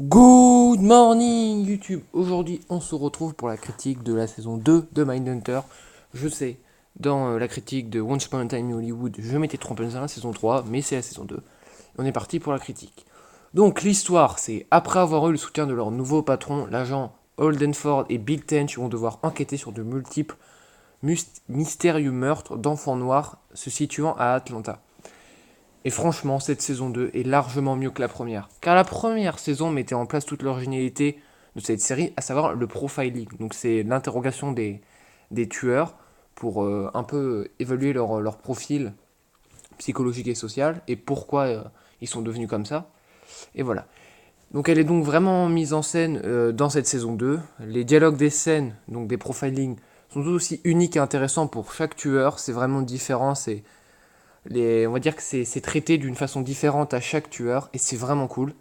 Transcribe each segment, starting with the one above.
Good morning YouTube. Aujourd'hui on se retrouve pour la critique de la saison 2 de Mindhunter. Je sais, dans la critique de Once Upon a Time in Hollywood, je m'étais trompé dans la saison 3, mais c'est la saison 2. On est parti pour la critique. Donc l'histoire, c'est après avoir eu le soutien de leur nouveau patron, l'agent Holden Ford et Bill Tench vont devoir enquêter sur de multiples mystérieux meurtres d'enfants noirs se situant à Atlanta. Et franchement, cette saison 2 est largement mieux que la première. Car la première saison mettait en place toute l'originalité de cette série, à savoir le profiling. Donc c'est l'interrogation des tueurs pour un peu évaluer leur profil psychologique et social et pourquoi ils sont devenus comme ça. Et voilà. Donc elle est donc vraiment mise en scène dans cette saison 2. Les dialogues des scènes, donc des profilings, sont tout aussi uniques et intéressants pour chaque tueur. C'est vraiment différent, on va dire que c'est traité d'une façon différente à chaque tueur et c'est vraiment cool.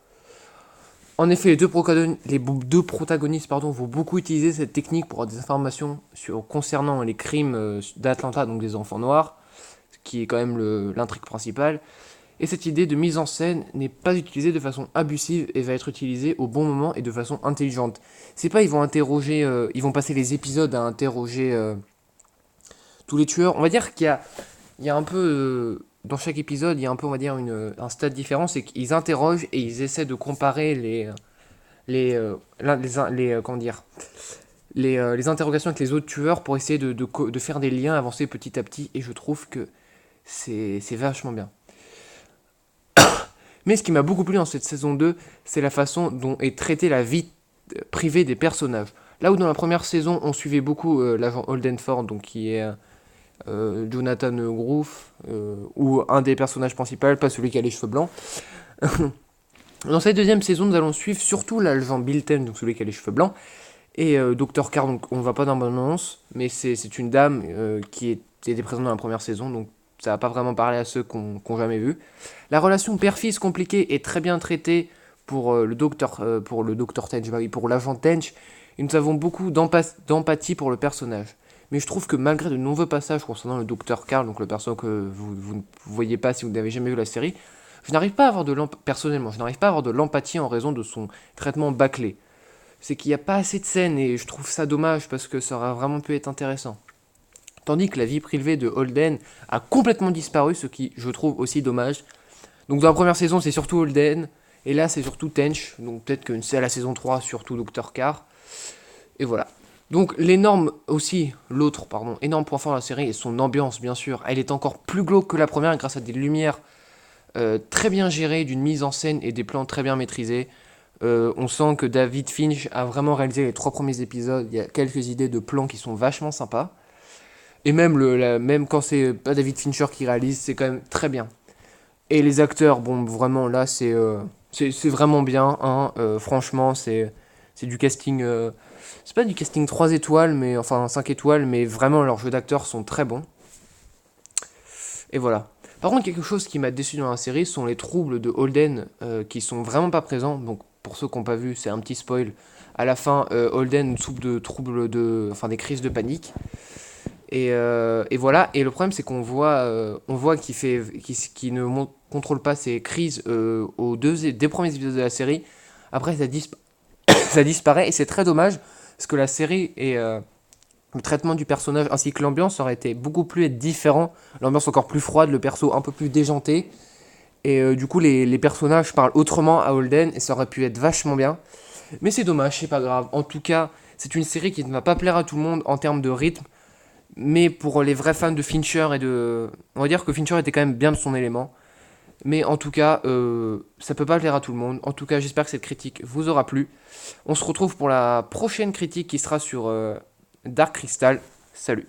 En effet, les deux protagonistes vont beaucoup utiliser cette technique pour avoir des informations concernant les crimes d'Atlanta, donc des enfants noirs, ce qui est quand même l'intrigue principale. Et cette idée de mise en scène n'est pas utilisée de façon abusive et va être utilisée au bon moment et de façon intelligente. C'est pas ils vont ils vont passer les épisodes à interroger tous les tueurs. On va dire il y a un peu dans chaque épisode, il y a un peu, on va dire, un stade différent, c'est qu'ils interrogent et ils essaient de comparer comment dire, les interrogations avec les autres tueurs pour essayer de faire des liens, avancer petit à petit, et je trouve que c'est vachement bien. Mais ce qui m'a beaucoup plu dans cette saison 2, c'est la façon dont est traitée la vie privée des personnages. Là où dans la première saison, on suivait beaucoup l'agent Holden Ford, donc qui est Jonathan Groove, ou un des personnages principaux, pas celui qui a les cheveux blancs. Dans cette deuxième saison, nous allons suivre surtout l'agent Bill Ten, donc celui qui a les cheveux blancs, et Dr. Carr, donc on ne va pas dans l'annonce, mais c'est une dame qui était présente dans la première saison, donc ça va pas vraiment parler à ceux qui n'ont jamais vu. La relation père-fils compliquée est très bien traitée pour le docteur Tench, pour l'agent Tench, et nous avons beaucoup d'empathie pour le personnage. Mais je trouve que malgré de nombreux passages concernant le docteur Carl, donc le perso que vous ne voyez pas si vous n'avez jamais vu la série, je n'arrive pas à avoir personnellement, je n'arrive pas à avoir de l'empathie en raison de son traitement bâclé. C'est qu'il n'y a pas assez de scènes et je trouve ça dommage parce que ça aurait vraiment pu être intéressant. Tandis que la vie privée de Holden a complètement disparu, ce qui je trouve aussi dommage. Donc dans la première saison c'est surtout Holden, et là c'est surtout Tench, donc peut-être que c'est à la saison 3 surtout Dr. Carr. Et voilà. Donc l'autre énorme point fort de la série est son ambiance bien sûr. Elle est encore plus glauque que la première grâce à des lumières très bien gérées, d'une mise en scène et des plans très bien maîtrisés. On sent que David Finch a vraiment réalisé les 3 premiers épisodes. Il y a quelques idées de plans qui sont vachement sympas. Et même quand c'est pas David Fincher qui réalise, c'est quand même très bien. Et les acteurs, bon vraiment là c'est vraiment bien. Hein. Franchement c'est du casting... c'est pas du casting 3 étoiles, mais enfin 5 étoiles, mais vraiment leurs jeux d'acteurs sont très bons. Et voilà. Par contre, quelque chose qui m'a déçu dans la série sont les troubles de Holden qui sont vraiment pas présents. Donc, pour ceux qui n'ont pas vu, c'est un petit spoil. À la fin, Holden souffre de troubles des crises de panique. Et voilà. Et le problème, c'est on voit qu'il ne contrôle pas ses crises des premiers épisodes de la série. Après, ça disparaît et c'est très dommage parce que la série et le traitement du personnage ainsi que l'ambiance aurait été beaucoup plus différent. L'ambiance encore plus froide, le perso un peu plus déjanté. Et du coup, les personnages parlent autrement à Holden et ça aurait pu être vachement bien. Mais c'est dommage, c'est pas grave. En tout cas, c'est une série qui ne va pas plaire à tout le monde en termes de rythme. Mais pour les vrais fans de Fincher on va dire que Fincher était quand même bien de son élément. Mais en tout cas, ça peut pas plaire à tout le monde. En tout cas, j'espère que cette critique vous aura plu. On se retrouve pour la prochaine critique qui sera sur Dark Crystal. Salut.